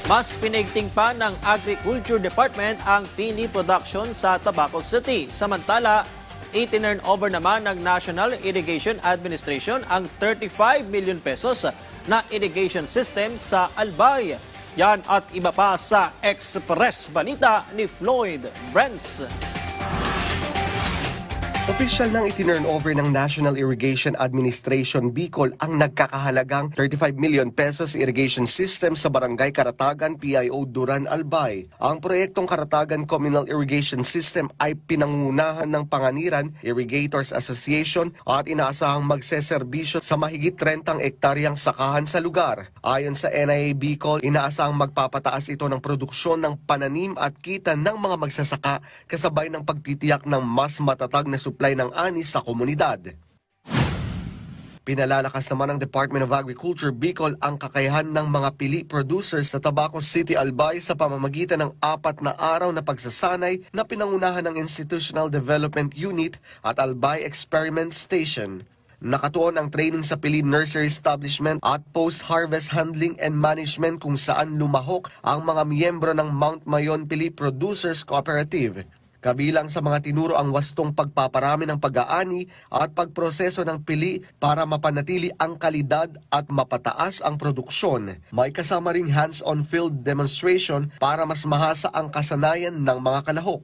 Mas pinaigting pa ng Agriculture Department ang pini production sa Tabaco City. Samantala, itinurn over naman ng National Irrigation Administration ang 35 million pesos na irrigation system sa Albay. Yan at iba pa sa Express Balita ni Floyd Brents. Opisyal nang itinurn over ng National Irrigation Administration Bicol ang nagkakahalagang 35 million pesos irrigation system sa Barangay Karatagan, PIO Duran, Albay. Ang proyektong Karatagan Communal Irrigation System ay pinangunahan ng Panganiran Irrigators Association at inaasahang magseserbisyo sa mahigit 30 ektaryang sakahan sa lugar. Ayon sa NIA Bicol, inaasahang magpapataas ito ng produksyon ng pananim at kita ng mga magsasaka kasabay ng pagtitiyak ng mas matatag na supply ng ani sa komunidad. Pinalalakas naman ng Department of Agriculture Bicol ang kakayahan ng mga pili producers sa Tabaco City, Albay sa pamamagitan ng 4 na araw na pagsasanay na pinangunahan ng Institutional Development Unit at Albay Experiment Station. Nakatuon ang training sa pili nursery establishment at post-harvest handling and management kung saan lumahok ang mga miyembro ng Mount Mayon Pili Producers Cooperative. Kabilang sa mga tinuro ang wastong pagpaparami ng pag-aani at pagproseso ng pili para mapanatili ang kalidad at mapataas ang produksyon. May kasama ring hands-on field demonstration para mas mahasa ang kasanayan ng mga kalahok.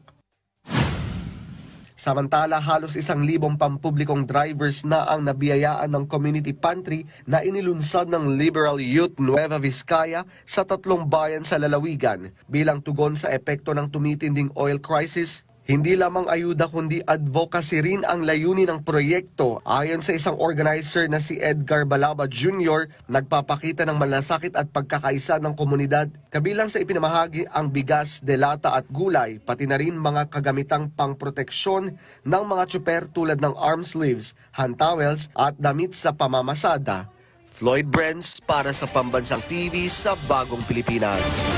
Samantala, halos 1,000 pampublikong drivers na ang nabiyayaan ng community pantry na inilunsad ng Liberal Youth Nueva Vizcaya sa 3 bayan sa lalawigan bilang tugon sa epekto ng tumitinding oil crisis. Hindi lamang ayuda kundi advocacy rin ang layunin ng proyekto. Ayon sa isang organizer na si Edgar Balaba Jr., nagpapakita ng malasakit at pagkakaisa ng komunidad. Kabilang sa ipinamahagi ang bigas, delata at gulay, pati na rin mga kagamitang pangproteksyon ng mga tsuper tulad ng arm sleeves, hand towels at damit sa pamamasada. Floyd Brents para sa Pambansang TV sa Bagong Pilipinas.